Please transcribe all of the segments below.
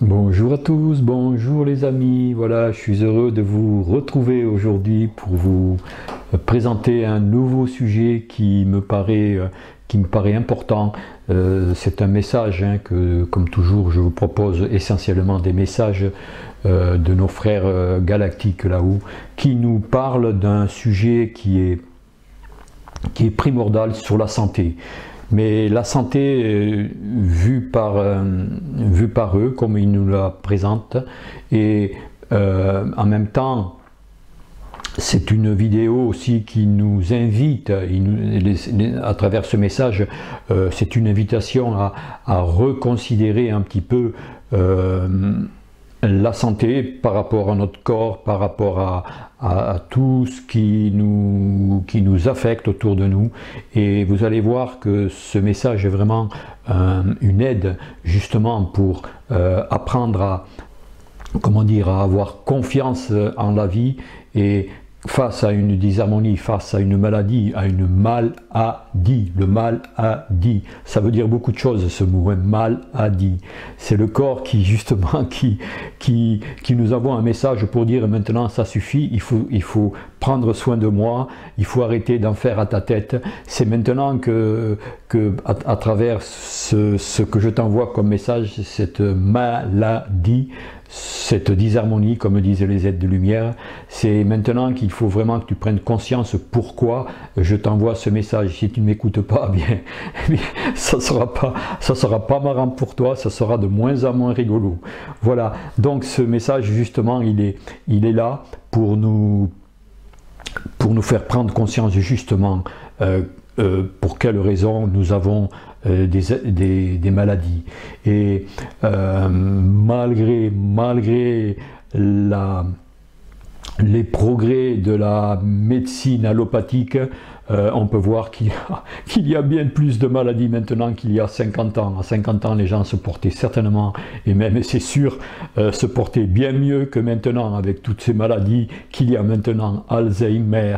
Bonjour à tous, bonjour les amis, voilà, je suis heureux de vous retrouver aujourd'hui pour vous présenter un nouveau sujet qui me paraît important. C'est un message que, comme toujours, je vous propose essentiellement des messages de nos frères galactiques là-haut, qui nous parlent d'un sujet qui est primordial sur la santé. Mais la santé vue par eux, comme ils nous la présentent, et en même temps, c'est une vidéo aussi qui nous invite, à travers ce message, c'est une invitation à reconsidérer un petit peu la santé par rapport à notre corps, par rapport à tout ce qui nous affecte autour de nous. Et vous allez voir que ce message est vraiment une aide justement pour apprendre à avoir confiance en la vie et face à une disharmonie, face à une maladie, le maladie, ça veut dire beaucoup de choses ce mot, hein, maladie. C'est le corps qui justement, qui nous envoie un message pour dire maintenant ça suffit, il faut prendre soin de moi, il faut arrêter d'en faire à ta tête. C'est maintenant que à travers ce que je t'envoie comme message, cette maladie, cette disharmonie, comme disent les êtres de lumière, c'est maintenant qu'il faut vraiment que tu prennes conscience pourquoi je t'envoie ce message. Si tu ne m'écoutes pas, bien ça sera pas marrant pour toi, ça sera de moins en moins rigolo. Voilà, donc ce message justement, il est là pour nous faire prendre conscience justement pour quelles raisons nous avons des maladies. Et malgré les progrès de la médecine allopathique, on peut voir qu'il y a bien plus de maladies maintenant qu'il y a 50 ans. À 50 ans, les gens se portaient certainement, et même c'est sûr, se portaient bien mieux que maintenant avec toutes ces maladies qu'il y a maintenant, Alzheimer,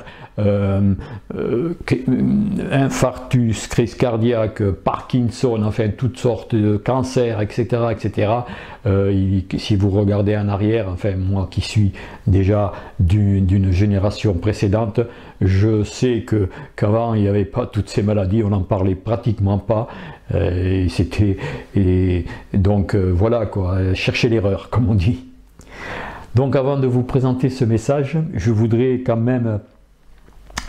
infarctus, crise cardiaque, Parkinson, enfin toutes sortes de cancers, etc. etc. Si vous regardez en arrière, enfin moi qui suis déjà d'une génération précédente, je sais qu'avant il n'y avait pas toutes ces maladies, on n'en parlait pratiquement pas, et donc voilà quoi, chercher l'erreur comme on dit. Donc avant de vous présenter ce message, je voudrais quand même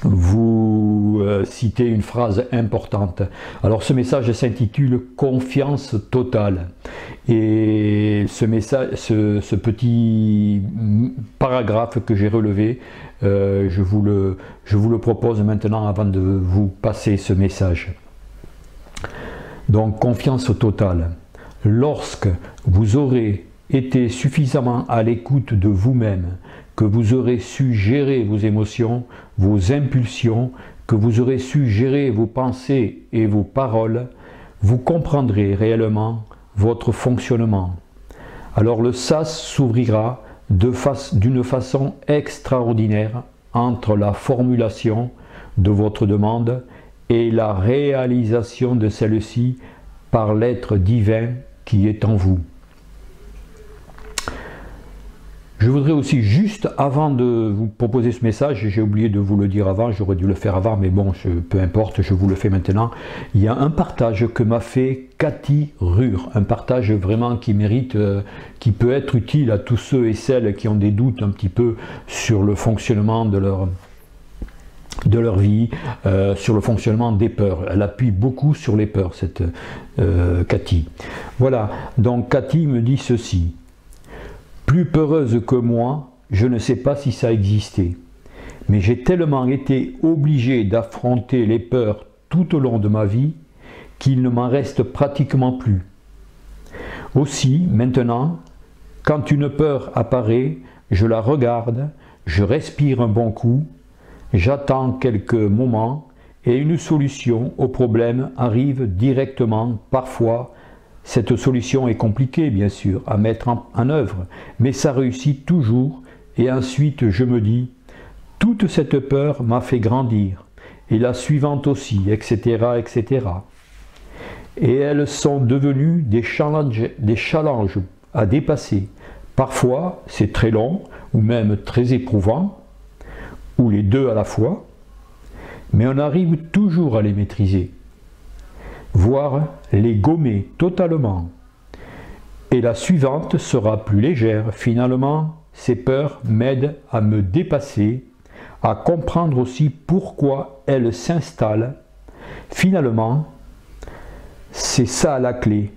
vous citer une phrase importante. Alors ce message s'intitule Confiance totale, et ce message, ce petit paragraphe que j'ai relevé, je vous le propose maintenant avant de vous passer ce message. Donc confiance totale. Lorsque vous aurez été suffisamment à l'écoute de vous-même, que vous aurez su gérer vos émotions, vos impulsions, que vous aurez su gérer vos pensées et vos paroles, vous comprendrez réellement votre fonctionnement. Alors le sas s'ouvrira d'une façon extraordinaire entre la formulation de votre demande et la réalisation de celle-ci par l'être divin qui est en vous. Je voudrais aussi, juste avant de vous proposer ce message, j'ai oublié de vous le dire avant, j'aurais dû le faire avant, mais bon, peu importe, je vous le fais maintenant. Il y a un partage que m'a fait Cathy Rure, un partage vraiment qui mérite, qui peut être utile à tous ceux et celles qui ont des doutes un petit peu sur le fonctionnement de leur vie, sur le fonctionnement des peurs. Elle appuie beaucoup sur les peurs, cette Cathy. Voilà, donc Cathy me dit ceci. Plus peureuse que moi, je ne sais pas si ça existait, mais j'ai tellement été obligé d'affronter les peurs tout au long de ma vie qu'il ne m'en reste pratiquement plus. Aussi, maintenant, quand une peur apparaît, je la regarde, je respire un bon coup, j'attends quelques moments et une solution au problème arrive directement, parfois. Cette solution est compliquée, bien sûr, à mettre en œuvre, mais ça réussit toujours, et ensuite je me dis, toute cette peur m'a fait grandir, et la suivante aussi, etc., etc. Et elles sont devenues des challenges à dépasser. Parfois, c'est très long ou même très éprouvant, ou les deux à la fois, mais on arrive toujours à les maîtriser, voire les gommer totalement. Et la suivante sera plus légère. Finalement, ces peurs m'aident à me dépasser, à comprendre aussi pourquoi elles s'installent. Finalement, c'est ça la clé.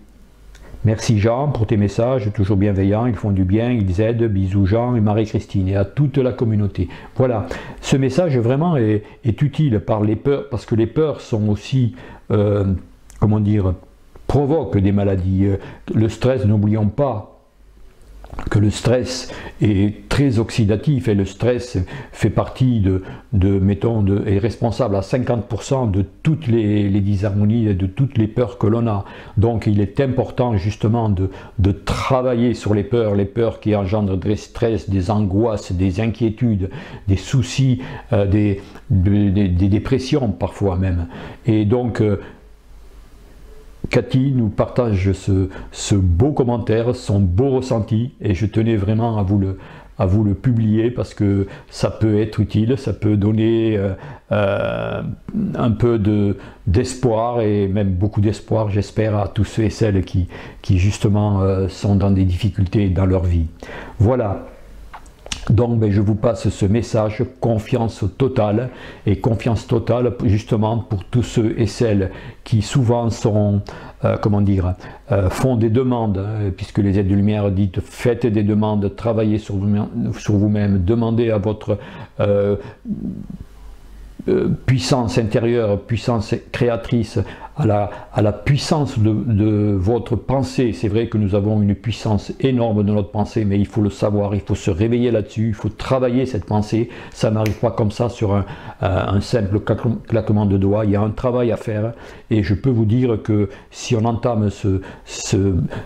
Merci Jean pour tes messages, toujours bienveillants, ils font du bien, ils aident. Bisous Jean et Marie-Christine et à toute la communauté. Voilà, ce message vraiment est utile par les peurs, parce que les peurs sont aussi, comment dire, provoquent des maladies. Le stress, n'oublions pas que le stress est très oxydatif et le stress fait partie est responsable à 50% de toutes les disharmonies et de toutes les peurs que l'on a. Donc il est important justement de travailler sur les peurs qui engendrent des stress, des angoisses, des inquiétudes, des soucis, des dépressions parfois même. Et donc Cathy nous partage ce beau commentaire, son beau ressenti, et je tenais vraiment à vous le publier parce que ça peut être utile, ça peut donner un peu d'espoir et même beaucoup d'espoir, j'espère, à tous ceux et celles qui justement sont dans des difficultés dans leur vie. Voilà. Donc je vous passe ce message, confiance totale, et confiance totale justement pour tous ceux et celles qui souvent sont, font des demandes, puisque les aides de lumière dites faites des demandes, travaillez sur vous-même, demandez à votre puissance intérieure, puissance créatrice, à la puissance de votre pensée. C'est vrai que nous avons une puissance énorme de notre pensée, mais il faut le savoir, il faut se réveiller là-dessus, il faut travailler cette pensée. Ça n'arrive pas comme ça sur un simple claquement de doigts. Il y a un travail à faire, et je peux vous dire que si on entame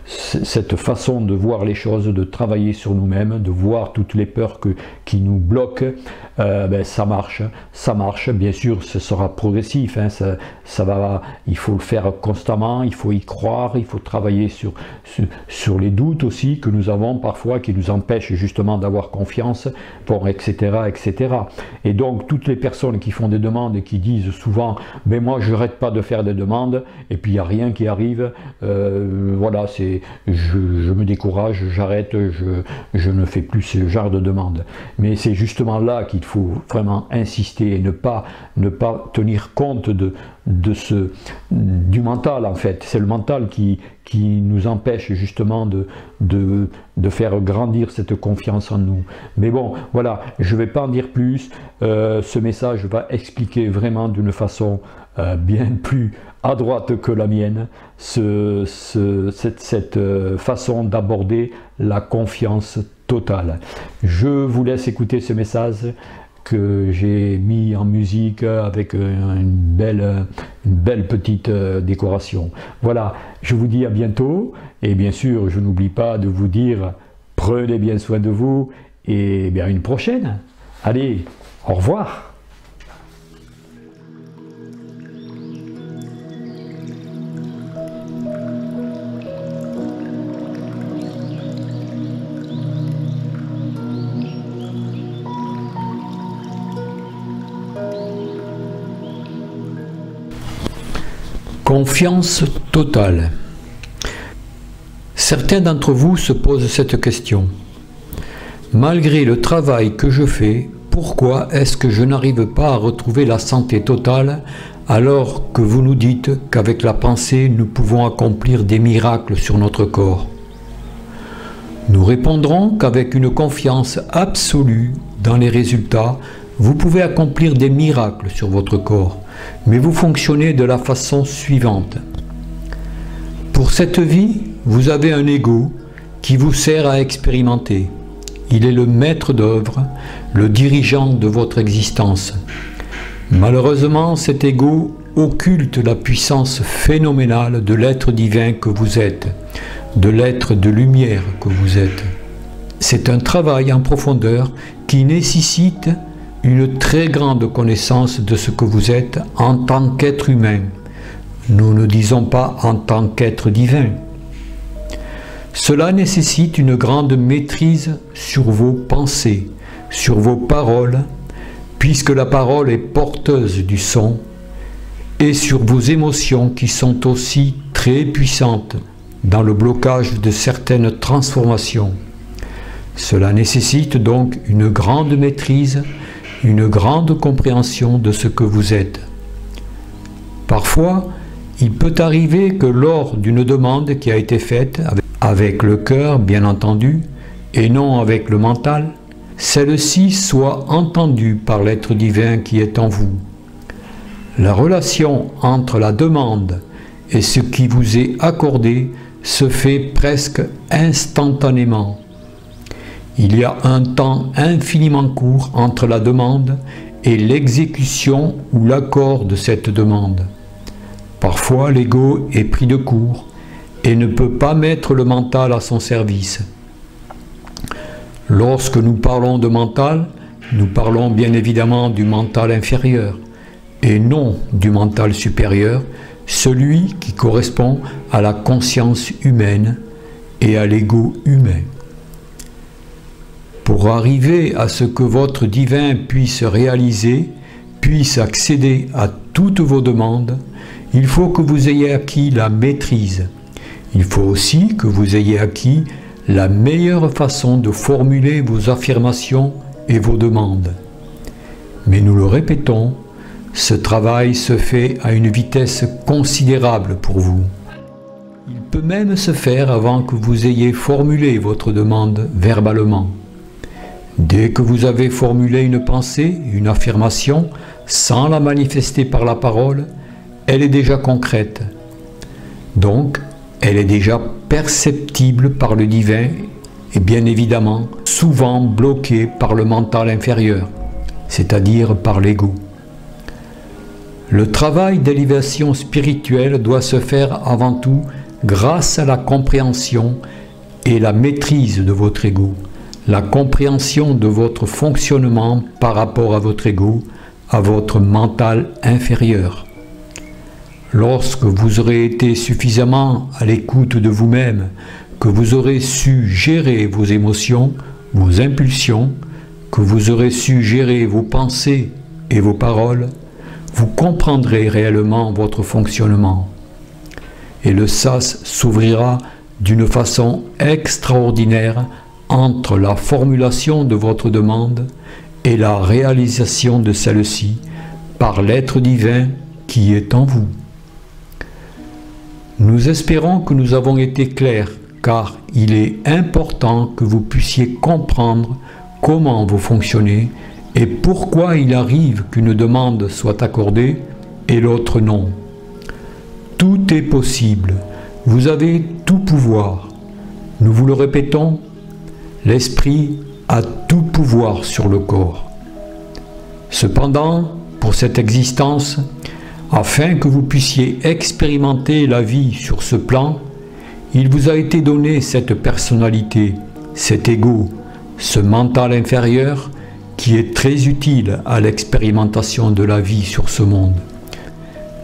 cette façon de voir les choses, de travailler sur nous-mêmes, de voir toutes les peurs qui nous bloquent, ça marche. Bien sûr, ce sera progressif, hein, il faut le faire constamment, il faut y croire, il faut travailler sur les doutes aussi que nous avons parfois, qui nous empêchent justement d'avoir confiance, bon, etc., etc. Et donc toutes les personnes qui font des demandes et qui disent souvent « mais moi je n'arrête pas de faire des demandes et puis il n'y a rien qui arrive, voilà, je me décourage, j'arrête, je ne fais plus ce genre de demandes ». Mais c'est justement là qu'il faut vraiment insister et ne pas tenir compte du mental en fait. C'est le mental qui nous empêche justement de faire grandir cette confiance en nous. Mais bon, voilà, je ne vais pas en dire plus. Ce message va expliquer vraiment d'une façon bien plus à droite que la mienne cette façon d'aborder la confiance totale. Je vous laisse écouter ce message que j'ai mis en musique avec une belle petite décoration. Voilà, je vous dis à bientôt, et bien sûr je n'oublie pas de vous dire prenez bien soin de vous, et bien à une prochaine. Allez, au revoir. Confiance totale. Certains d'entre vous se posent cette question. Malgré le travail que je fais, pourquoi est-ce que je n'arrive pas à retrouver la santé totale alors que vous nous dites qu'avec la pensée, nous pouvons accomplir des miracles sur notre corps? Nous répondrons qu'avec une confiance absolue dans les résultats, vous pouvez accomplir des miracles sur votre corps. Mais vous fonctionnez de la façon suivante. Pour cette vie, vous avez un ego qui vous sert à expérimenter. Il est le maître d'œuvre, le dirigeant de votre existence. Malheureusement, cet ego occulte la puissance phénoménale de l'être divin que vous êtes, de l'être de lumière que vous êtes. C'est un travail en profondeur qui nécessite une très grande connaissance de ce que vous êtes en tant qu'être humain. Nous ne disons pas en tant qu'être divin. Cela nécessite une grande maîtrise sur vos pensées, sur vos paroles, puisque la parole est porteuse du son, et sur vos émotions qui sont aussi très puissantes dans le blocage de certaines transformations. Cela nécessite donc une grande maîtrise, une grande compréhension de ce que vous êtes. Parfois, il peut arriver que lors d'une demande qui a été faite avec le cœur, bien entendu, et non avec le mental, celle-ci soit entendue par l'être divin qui est en vous. La relation entre la demande et ce qui vous est accordé se fait presque instantanément. Il y a un temps infiniment court entre la demande et l'exécution ou l'accord de cette demande. Parfois, l'ego est pris de court et ne peut pas mettre le mental à son service. Lorsque nous parlons de mental, nous parlons bien évidemment du mental inférieur et non du mental supérieur, celui qui correspond à la conscience humaine et à l'ego humain. Pour arriver à ce que votre divin puisse réaliser, puisse accéder à toutes vos demandes, il faut que vous ayez acquis la maîtrise. Il faut aussi que vous ayez acquis la meilleure façon de formuler vos affirmations et vos demandes. Mais nous le répétons, ce travail se fait à une vitesse considérable pour vous. Il peut même se faire avant que vous ayez formulé votre demande verbalement. Dès que vous avez formulé une pensée, une affirmation, sans la manifester par la parole, elle est déjà concrète. Donc, elle est déjà perceptible par le divin et bien évidemment souvent bloquée par le mental inférieur, c'est-à-dire par l'ego. Le travail d'élévation spirituelle doit se faire avant tout grâce à la compréhension et la maîtrise de votre ego, la compréhension de votre fonctionnement par rapport à votre ego, à votre mental inférieur. Lorsque vous aurez été suffisamment à l'écoute de vous-même, que vous aurez su gérer vos émotions, vos impulsions, que vous aurez su gérer vos pensées et vos paroles, vous comprendrez réellement votre fonctionnement. Et le sas s'ouvrira d'une façon extraordinaire entre la formulation de votre demande et la réalisation de celle-ci par l'être divin qui est en vous. Nous espérons que nous avons été clairs, car il est important que vous puissiez comprendre comment vous fonctionnez et pourquoi il arrive qu'une demande soit accordée et l'autre non. Tout est possible, vous avez tout pouvoir. Nous vous le répétons, l'esprit a tout pouvoir sur le corps. Cependant, pour cette existence, afin que vous puissiez expérimenter la vie sur ce plan, il vous a été donné cette personnalité, cet ego, ce mental inférieur qui est très utile à l'expérimentation de la vie sur ce monde.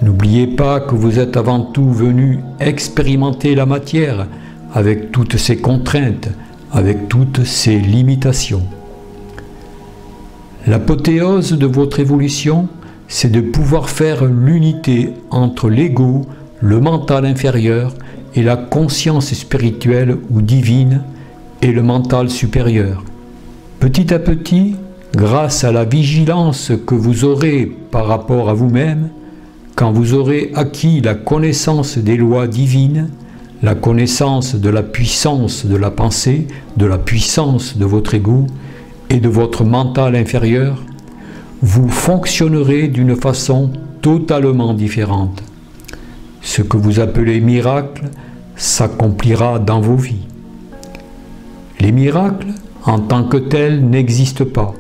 N'oubliez pas que vous êtes avant tout venu expérimenter la matière avec toutes ses contraintes, avec toutes ses limitations. L'apothéose de votre évolution, c'est de pouvoir faire l'unité entre l'ego, le mental inférieur et la conscience spirituelle ou divine et le mental supérieur. Petit à petit, grâce à la vigilance que vous aurez par rapport à vous-même, quand vous aurez acquis la connaissance des lois divines, la connaissance de la puissance de la pensée, de la puissance de votre ego et de votre mental inférieur, vous fonctionnerez d'une façon totalement différente. Ce que vous appelez miracle s'accomplira dans vos vies. Les miracles, en tant que tels, n'existent pas.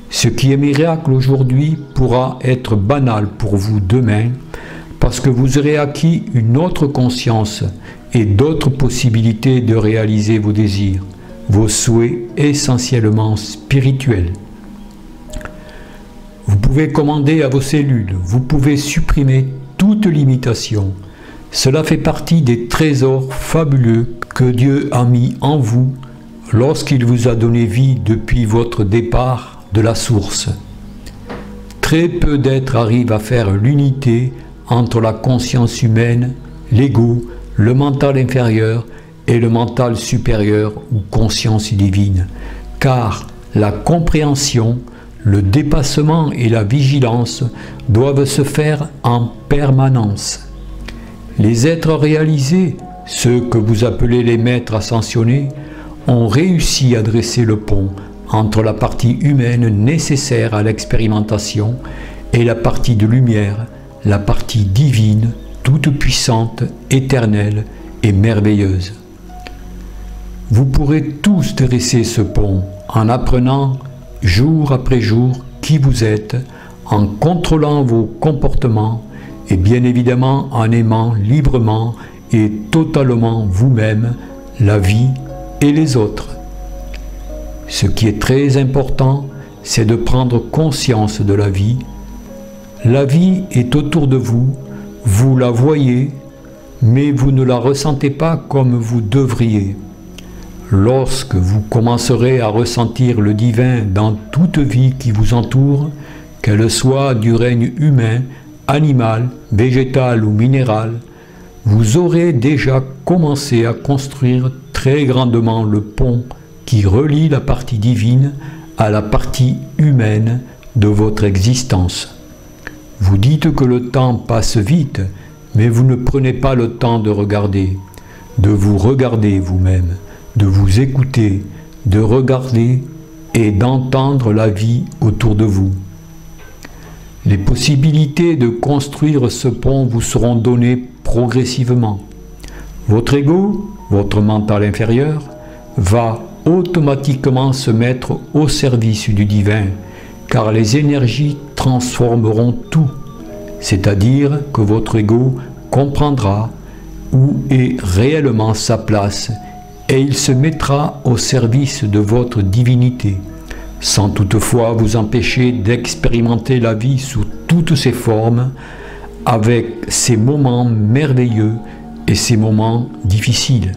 Ce qui est miracle aujourd'hui pourra être banal pour vous demain, parce que vous aurez acquis une autre conscience et d'autres possibilités de réaliser vos désirs, vos souhaits essentiellement spirituels. Vous pouvez commander à vos cellules, vous pouvez supprimer toute limitation. Cela fait partie des trésors fabuleux que Dieu a mis en vous lorsqu'il vous a donné vie depuis votre départ de la source. Très peu d'êtres arrivent à faire l'unité entre la conscience humaine, l'ego, le mental inférieur et le mental supérieur ou conscience divine, car la compréhension, le dépassement et la vigilance doivent se faire en permanence. Les êtres réalisés, ceux que vous appelez les maîtres ascensionnés, ont réussi à dresser le pont entre la partie humaine nécessaire à l'expérimentation et la partie de lumière, la partie divine, toute puissante, éternelle et merveilleuse. Vous pourrez tous dresser ce pont en apprenant jour après jour qui vous êtes, en contrôlant vos comportements et bien évidemment en aimant librement et totalement vous-même, la vie et les autres. Ce qui est très important, c'est de prendre conscience de la vie. La vie est autour de vous, vous la voyez, mais vous ne la ressentez pas comme vous devriez. Lorsque vous commencerez à ressentir le divin dans toute vie qui vous entoure, qu'elle soit du règne humain, animal, végétal ou minéral, vous aurez déjà commencé à construire très grandement le pont qui relie la partie divine à la partie humaine de votre existence. Vous dites que le temps passe vite, mais vous ne prenez pas le temps de vous regarder vous-même, de vous écouter, de regarder et d'entendre la vie autour de vous. Les possibilités de construire ce pont vous seront données progressivement. Votre ego, votre mental inférieur, va automatiquement se mettre au service du divin, car les énergies transformeront tout, c'est-à-dire que votre ego comprendra où est réellement sa place et il se mettra au service de votre divinité, sans toutefois vous empêcher d'expérimenter la vie sous toutes ses formes, avec ses moments merveilleux et ses moments difficiles.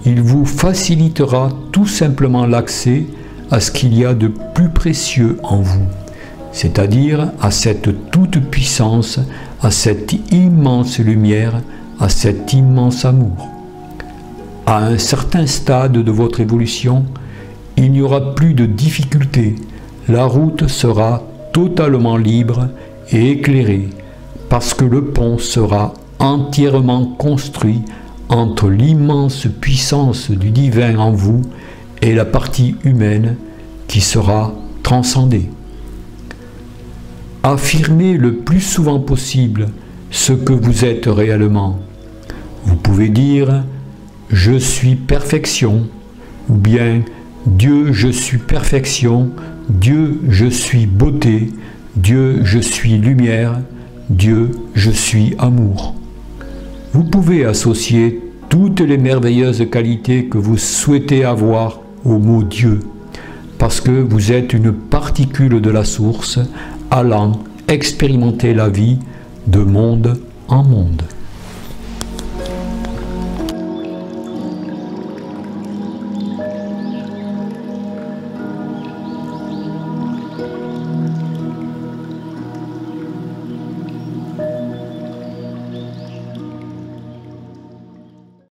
Il vous facilitera tout simplement l'accès à ce qu'il y a de plus précieux en vous, c'est-à-dire à cette toute-puissance, à cette immense lumière, à cet immense amour. À un certain stade de votre évolution, il n'y aura plus de difficultés, la route sera totalement libre et éclairée, parce que le pont sera entièrement construit entre l'immense puissance du divin en vous et la partie humaine qui sera transcendée. Affirmez le plus souvent possible ce que vous êtes réellement. Vous pouvez dire « Je suis perfection » ou bien « Dieu, je suis perfection », « Dieu, je suis beauté », « Dieu, je suis lumière », « Dieu, je suis amour ». Vous pouvez associer toutes les merveilleuses qualités que vous souhaitez avoir au mot Dieu, parce que vous êtes une particule de la source allant expérimenter la vie de monde en monde.